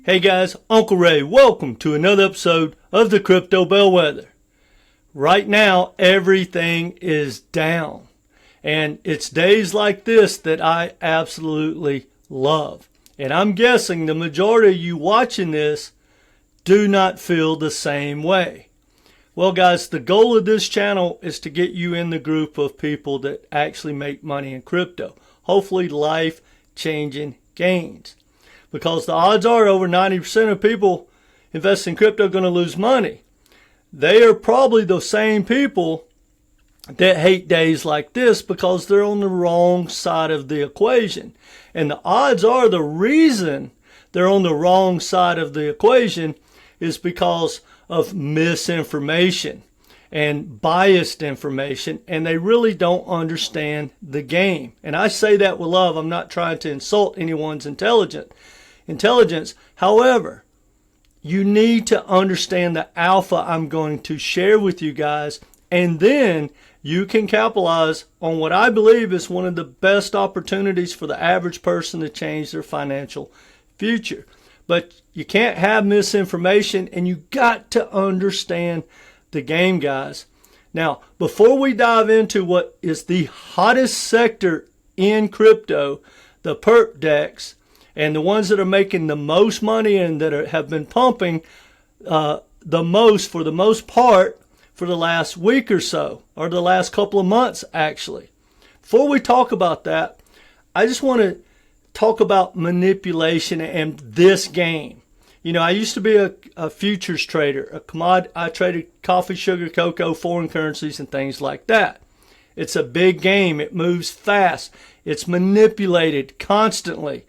Hey guys, Uncle Ray, welcome to another episode of the Crypto Bellwether. Right now, everything is down. And it's days like this that I absolutely love. And I'm guessing the majority of you watching this do not feel the same way. Well guys, the goal of this channel is to get you in the group of people that actually make money in crypto. Hopefully life-changing gains. Because the odds are over 90% of people investing in crypto are going to lose money. They are probably the same people that hate days like this because they're on the wrong side of the equation. And the odds are the reason they're on the wrong side of the equation is because of misinformation and biased information, and they really don't understand the game. And I say that with love. I'm not trying to insult anyone's intelligence. However, you need to understand the alpha I'm going to share with you guys, and then you can capitalize on what I believe is one of the best opportunities for the average person to change their financial future. But you can't have misinformation, and you got to understand the game, guys. Now, before we dive into what is the hottest sector in crypto, the Perp DEX, and the ones that are making the most money and that have been pumping the most for the most part for the last week or so, or the last couple of months actually. Before we talk about that, I just want to talk about manipulation and this game. You know, I used to be a futures trader, I traded coffee, sugar, cocoa, foreign currencies, and things like that. It's a big game. It moves fast. It's manipulated constantly.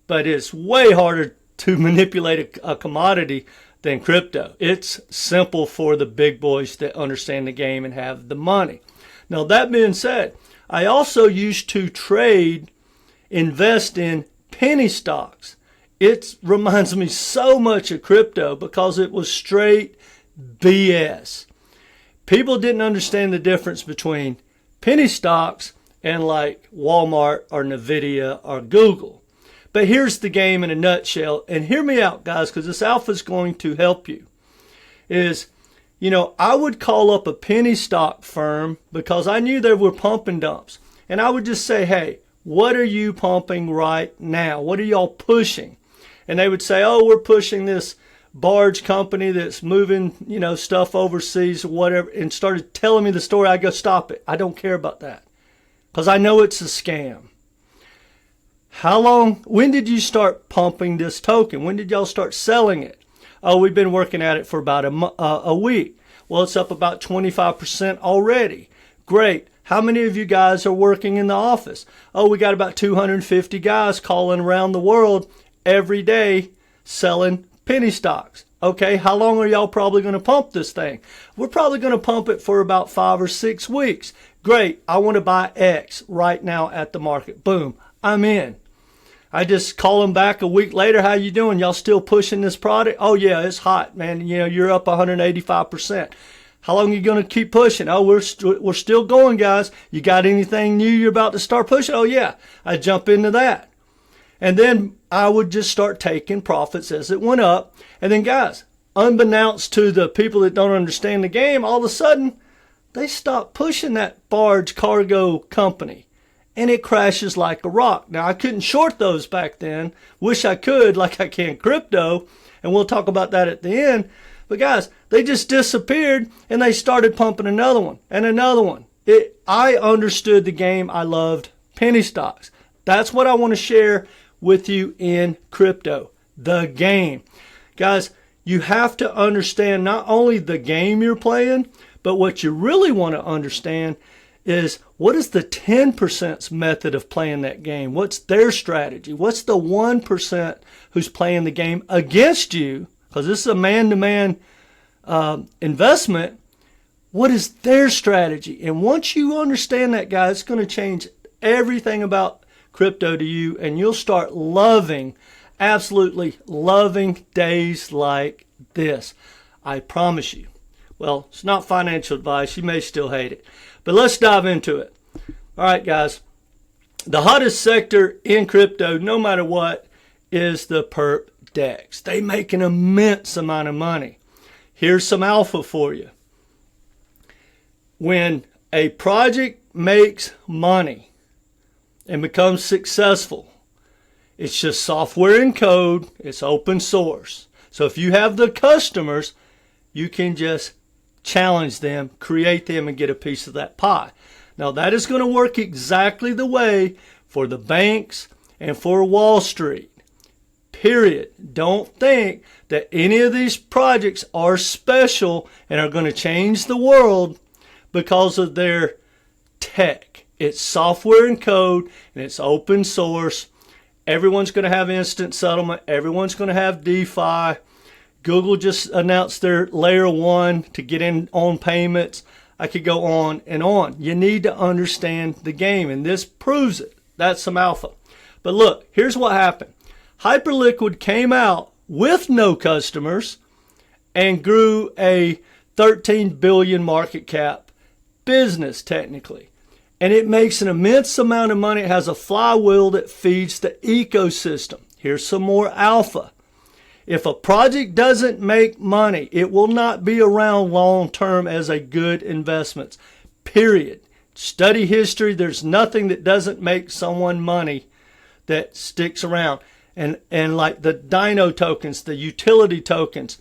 But it's way harder to manipulate a commodity than crypto. It's simple for the big boys that understand the game and have the money. Now, that being said, I also used to invest in penny stocks. It reminds me so much of crypto because it was straight BS. People didn't understand the difference between penny stocks and like Walmart or Nvidia or Google. But here's the game in a nutshell, and hear me out, guys, because this alpha is going to help you. I would call up a penny stock firm because I knew they were pumping dumps. And I would just say, hey, what are you pumping right now? What are y'all pushing? And they would say, oh, we're pushing this barge company that's moving, stuff overseas or whatever, and started telling me the story. I go, stop it. I don't care about that because I know it's a scam. When did you start pumping this token? When did y'all start selling it? Oh, we've been working at it for about a week. Well, it's up about 25% already. Great. How many of you guys are working in the office? Oh, we got about 250 guys calling around the world every day selling penny stocks. Okay, how long are y'all probably going to pump this thing? We're probably going to pump it for about 5 or 6 weeks. Great. I want to buy X right now at the market. Boom. I'm in. I just call them back a week later. How you doing? Y'all still pushing this product? Oh yeah, it's hot, man. You're up 185%. How long are you going to keep pushing? Oh, we're still going, guys. You got anything new you're about to start pushing? Oh yeah, I jump into that. And then I would just start taking profits as it went up. And then guys, unbeknownst to the people that don't understand the game, all of a sudden they stop pushing that barge cargo company. And it crashes like a rock. Now, I couldn't short those back then. Wish I could, like I can crypto. And we'll talk about that at the end. But guys, they just disappeared and they started pumping another one and another one. I understood the game. I loved penny stocks. That's what I want to share with you in crypto. The game. Guys, you have to understand not only the game you're playing, but what you really want to understand is what is the 10% method of playing that game? What's their strategy? What's the 1% who's playing the game against you? Because this is a man-to-man investment. What is their strategy? And once you understand that, guys, it's going to change everything about crypto to you, and you'll start absolutely loving days like this. I promise you. Well, it's not financial advice. You may still hate it. But let's dive into it. All right, guys. The hottest sector in crypto, no matter what, is the Perp DEX. They make an immense amount of money. Here's some alpha for you. When a project makes money and becomes successful, it's just software and code. It's open source. So if you have the customers, you can just challenge them, create them, and get a piece of that pie. Now that is going to work exactly the way for the banks and for Wall Street. Period. Don't think that any of these projects are special and are going to change the world because of their tech. It's software and code, and it's open source. Everyone's going to have instant settlement. Everyone's going to have DeFi. Google just announced their layer 1 to get in on payments. I could go on and on. You need to understand the game, and this proves it. That's some alpha. But look, here's what happened. Hyperliquid came out with no customers and grew a 13 billion market cap business technically. And it makes an immense amount of money. It has a flywheel that feeds the ecosystem. Here's some more alpha. If a project doesn't make money, it will not be around long term as a good investment. Period. Study history. There's nothing that doesn't make someone money that sticks around. And like the Dino tokens, the utility tokens,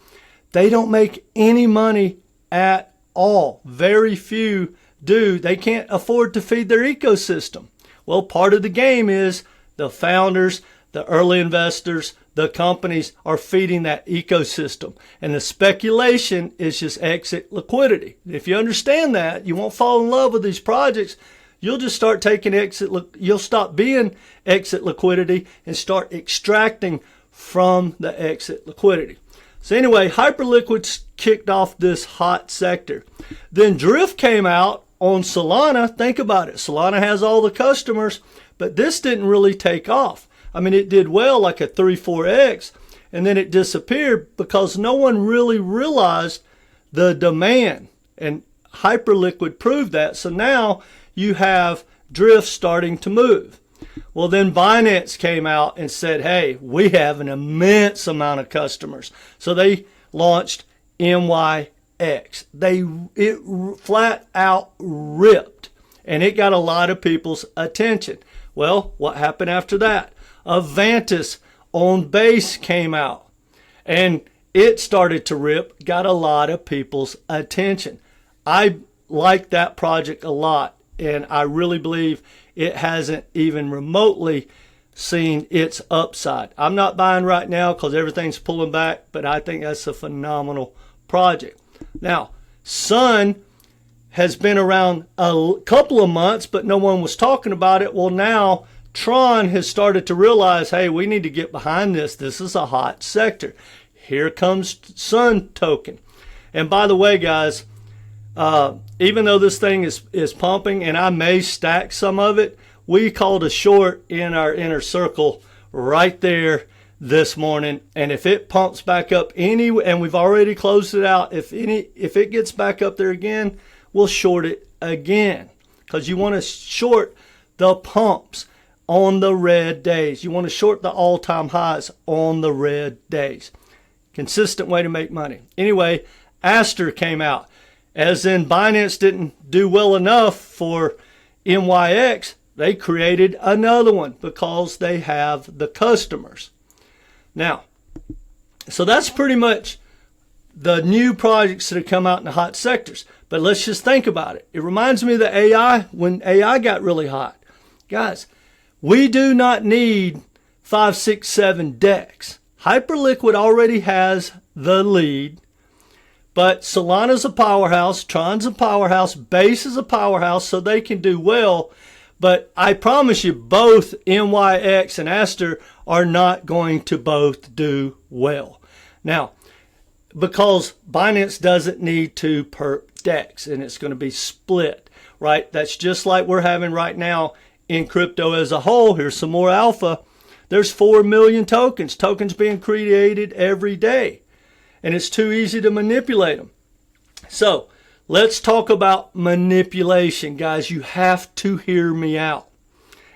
they don't make any money at all. Very few do. They can't afford to feed their ecosystem. Well, part of the game is the founders, the early investors, the companies are feeding that ecosystem. And the speculation is just exit liquidity. If you understand that, you won't fall in love with these projects. You'll just start taking you'll stop being exit liquidity and start extracting from the exit liquidity. So anyway, Hyperliquid kicked off this hot sector. Then Drift came out on Solana. Think about it. Solana has all the customers, but this didn't really take off. I mean, it did well, like a 3-4x, and then it disappeared because no one really realized the demand. And Hyperliquid proved that. So now you have Drift starting to move. Well, then Binance came out and said, hey, we have an immense amount of customers. So they launched MYX. It flat out ripped, and it got a lot of people's attention. Well, what happened after that? AVANTIS on base came out, and it started to rip, got a lot of people's attention. I like that project a lot, and I really believe it hasn't even remotely seen its upside. I'm not buying right now because everything's pulling back, but I think that's a phenomenal project. Now, Sun has been around a couple of months, but no one was talking about it. Well, now Tron has started to realize, hey, we need to get behind this. This is a hot sector. Here comes Sun token. And by the way, guys, even though this thing is pumping, and I may stack some of it, we called a short in our inner circle right there this morning. And if it pumps back up and we've already closed it out, if it gets back up there again, we'll short it again, because you want to short the pumps on the red days. You want to short the all-time highs on the red days. Consistent way to make money. Anyway, ASTER came out. As in Binance didn't do well enough for MYX, they created another one because they have the customers. Now, so that's pretty much the new projects that have come out in the hot sectors. But let's just think about it. It reminds me of the AI, when AI got really hot. Guys, we do not need 5, 6, 7 DEX. Hyperliquid already has the lead. But Solana's a powerhouse, Tron's a powerhouse, Base is a powerhouse, so they can do well. But I promise you, both MYX and ASTER are not going to both do well. Now, because Binance doesn't need to Perp DEX, and it's going to be split, right? That's just like we're having right now in crypto as a whole. Here's some more alpha. There's 4 million tokens being created every day. And it's too easy to manipulate them. So let's talk about manipulation, guys. You have to hear me out.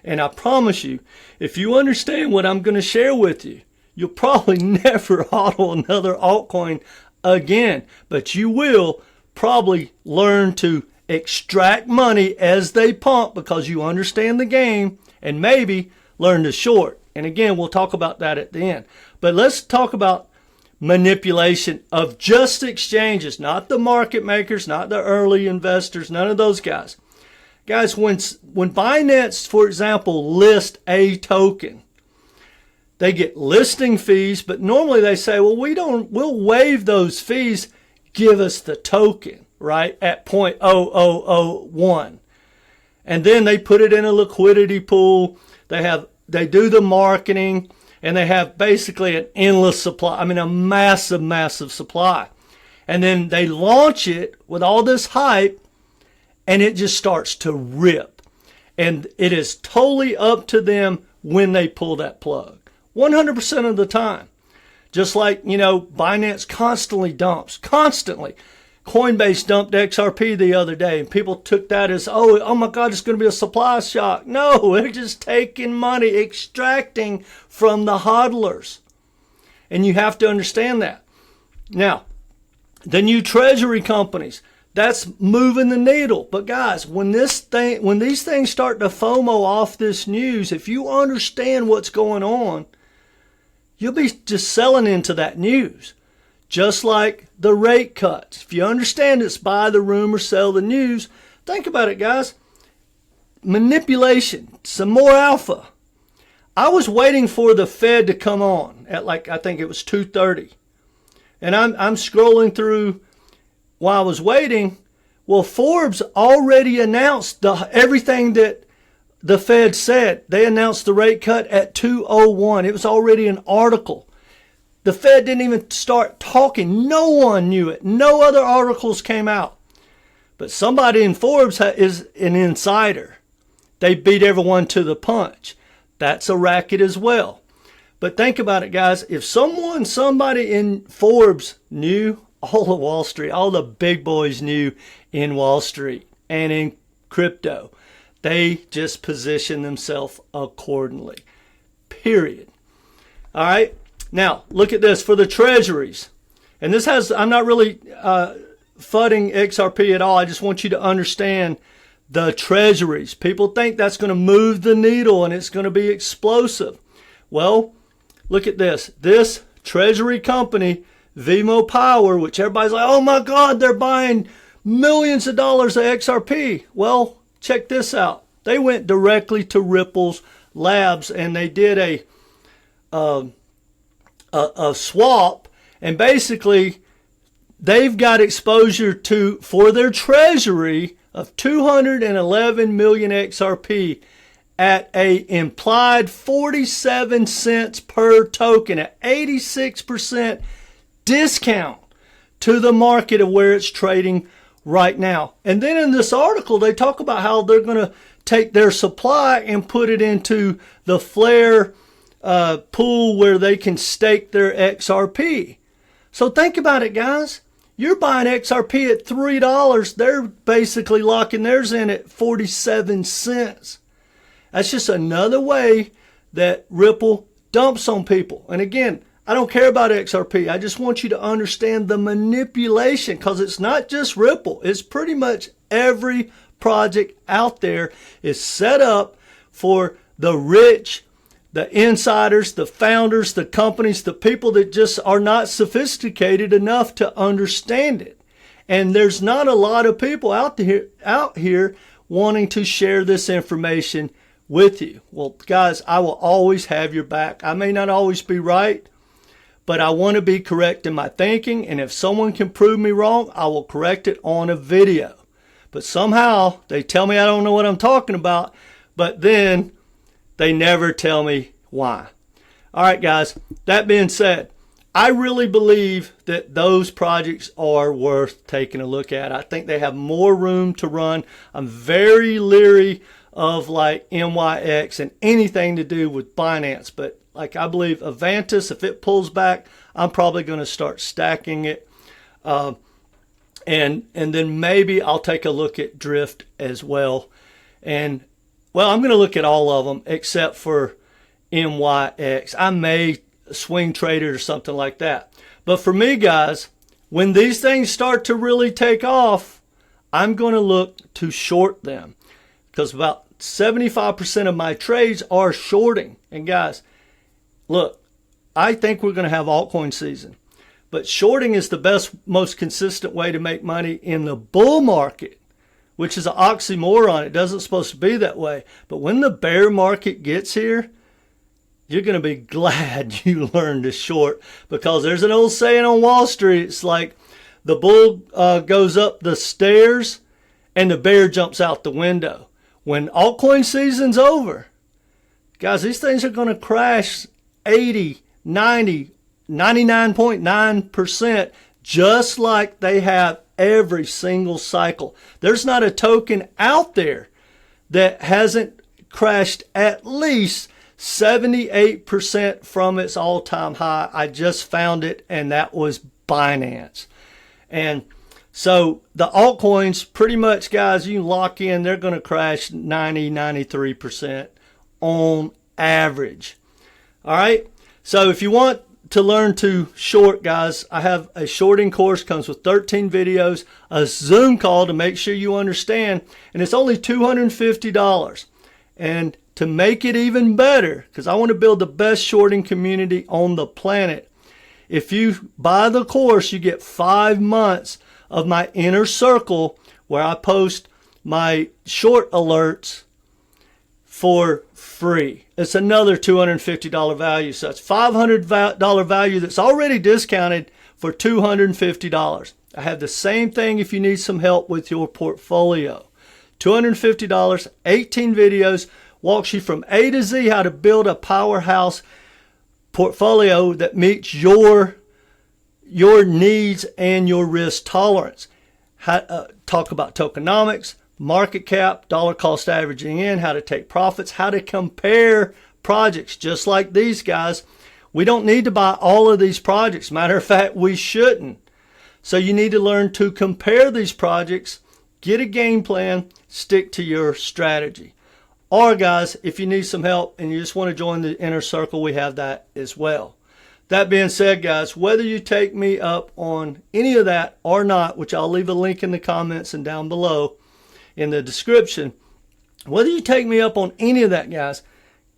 And I promise you, if you understand what I'm going to share with you, you'll probably never hodl another altcoin again, but you will probably learn to extract money as they pump because you understand the game, and maybe learn to short. And again, we'll talk about that at the end. But let's talk about manipulation of just exchanges, not the market makers, not the early investors, none of those guys. Guys, when Binance, for example, list a token, they get listing fees, but normally they say, well, we'll waive those fees, give us the token, right, at 0.0001. And then they put it in a liquidity pool. They do the marketing, and they have basically an endless supply. I mean, a massive, massive supply. And then they launch it with all this hype, and it just starts to rip. And it is totally up to them when they pull that plug. 100% of the time. Just like, Binance constantly dumps. Constantly. Coinbase dumped XRP the other day, and people took that as, oh my God, it's going to be a supply shock. No, they're just taking money, extracting from the hodlers. And you have to understand that. Now, the new Treasury companies, that's moving the needle. But guys, when these things start to FOMO off this news, if you understand what's going on, you'll be just selling into that news. Just like the rate cuts. If you understand it's buy the rumor, sell the news, think about it, guys. Manipulation, some more alpha. I was waiting for the Fed to come on at I think it was 2:30. And I'm scrolling through while I was waiting. Well, Forbes already announced everything that the Fed said. They announced the rate cut at 2:01. It was already an article. The Fed didn't even start talking. No one knew it. No other articles came out. But somebody in Forbes is an insider. They beat everyone to the punch. That's a racket as well. But think about it, guys. If somebody in Forbes knew, all of Wall Street, all the big boys knew in Wall Street and in crypto, they just position themselves accordingly. Period. All right. Now, look at this for the treasuries. And I'm not really fudding XRP at all. I just want you to understand the treasuries. People think that's going to move the needle and it's going to be explosive. Well, look at this. This treasury company, Vimo Power, which everybody's like, oh my God, they're buying millions of dollars of XRP. Well, check this out. They went directly to Ripple's labs and they did a swap, and basically they've got exposure for their treasury of 211 million XRP at a implied 47 cents per token, at 86% discount to the market of where it's trading right now. And then in this article, they talk about how they're going to take their supply and put it into the Flare pool where they can stake their XRP. So think about it, guys. You're buying XRP at $3. They're basically locking theirs in at 47 cents. That's just another way that Ripple dumps on people. And again, I don't care about XRP. I just want you to understand the manipulation, because it's not just Ripple. It's pretty much every project out there is set up for the rich, the insiders, the founders, the companies, the people that just are not sophisticated enough to understand it. And there's not a lot of people out here wanting to share this information with you. Well, guys, I will always have your back. I may not always be right, but I want to be correct in my thinking. And if someone can prove me wrong, I will correct it on a video. But somehow they tell me I don't know what I'm talking about, but then they never tell me why. All right, guys, that being said, I really believe that those projects are worth taking a look at. I think they have more room to run. I'm very leery of MYX and anything to do with Binance. But I believe AVANTIS, if it pulls back, I'm probably going to start stacking it. And then maybe I'll take a look at Drift as well. And well, I'm going to look at all of them except for MYX. I may swing traded or something like that. But for me, guys, when these things start to really take off, I'm going to look to short them, because about 75% of my trades are shorting. And guys, look, I think we're going to have altcoin season, but shorting is the best, most consistent way to make money in the bull market, which is an oxymoron. It doesn't supposed to be that way. But when the bear market gets here, you're going to be glad you learned to short, because there's an old saying on Wall Street. It's like the bull goes up the stairs and the bear jumps out the window. When altcoin season's over, guys, these things are going to crash 80, 90, 99.9%, just like they have every single cycle. There's not a token out there that hasn't crashed at least 78% from its all-time high. I just found it, and that was Binance. And so the altcoins, pretty much, guys, you can lock in, they're going to crash 90, 93% on average. All right. So if you want to learn to short, guys, I have a shorting course, comes with 13 videos, a Zoom call to make sure you understand, and it's only $250. And to make it even better, because I want to build the best shorting community on the planet, if you buy the course, you get 5 months of my inner circle where I post my short alerts for free. It's another $250 value. So it's $500 value that's already discounted for $250. I have the same thing if you need some help with your portfolio. $250, 18 videos, walks you from A to Z how to build a powerhouse portfolio that meets your needs and your risk tolerance. Talk about tokenomics, market cap, dollar cost averaging in, how to take profits, how to compare projects just like these guys. We don't need to buy all of these projects. Matter of fact, we shouldn't. So you need to learn to compare these projects, get a game plan, stick to your strategy. Or guys, if you need some help and you just want to join the inner circle, we have that as well. That being said, guys, whether you take me up on any of that or not, which I'll leave a link in the comments and down below in the description, whether you take me up on any of that, guys,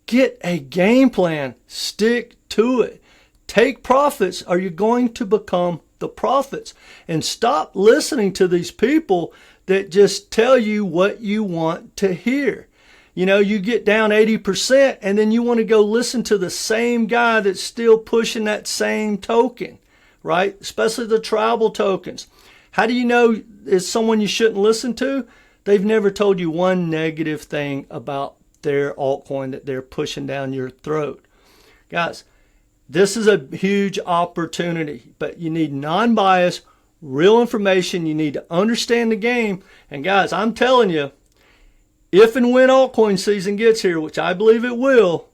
get a game plan, stick to it. Take profits or you're going to become the prophets. And stop listening to these people that just tell you what you want to hear. You know, you get down 80% and then you want to go listen to the same guy that's still pushing that same token, right? Especially the tribal tokens. How do you know it's someone you shouldn't listen to? They've never told you one negative thing about their altcoin that they're pushing down your throat. Guys, this is a huge opportunity, but you need non-biased, real information. You need to understand the game. And guys, I'm telling you, if and when altcoin season gets here, which I believe it will,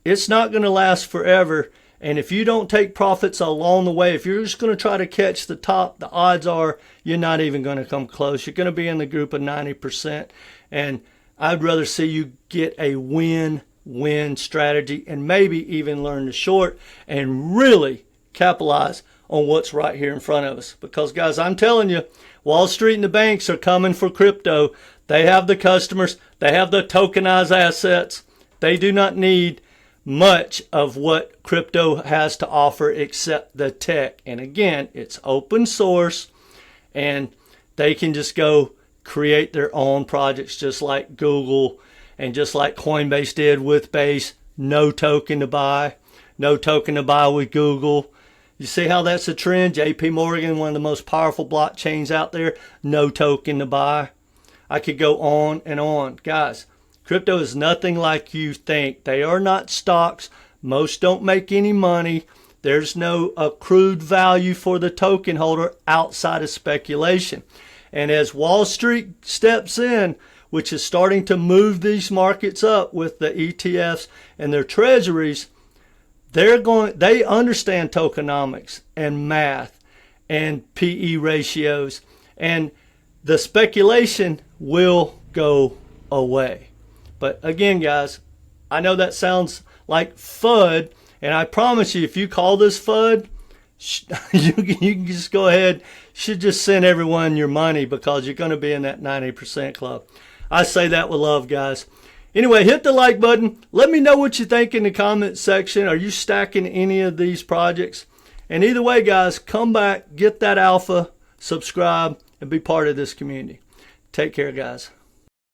it's not going to last forever. And if you don't take profits along the way, if you're just going to try to catch the top, the odds are you're not even going to come close. You're going to be in the group of 90%. And I'd rather see you get a win-win strategy and maybe even learn to short and really capitalize on what's right here in front of us. Because, guys, I'm telling you, Wall Street and the banks are coming for crypto. They have the customers. They have the tokenized assets. They do not need much of what crypto has to offer except the tech. And again, it's open source, and they can just go create their own projects just like Google and just like Coinbase did with Base. No token to buy. No token to buy with Google. You see how that's a trend? JP Morgan, one of the most powerful blockchains out there. No token to buy. I could go on and on. Guys, crypto is nothing like you think. They are not stocks. Most don't make any money. There's no accrued value for the token holder outside of speculation. And as Wall Street steps in, which is starting to move these markets up with the ETFs and their treasuries, they understand tokenomics and math and PE ratios, and the speculation will go away. But again, guys, I know that sounds like FUD, And I promise you, if you call this FUD, you can just go ahead, should just send everyone your money because you're going to be in that 90% club. I say that with love, guys. Anyway, hit the like button. Let me know what you think in the comment section. Are you stacking any of these projects? And either way, guys, come back, get that alpha, subscribe, and be part of this community. Take care, guys.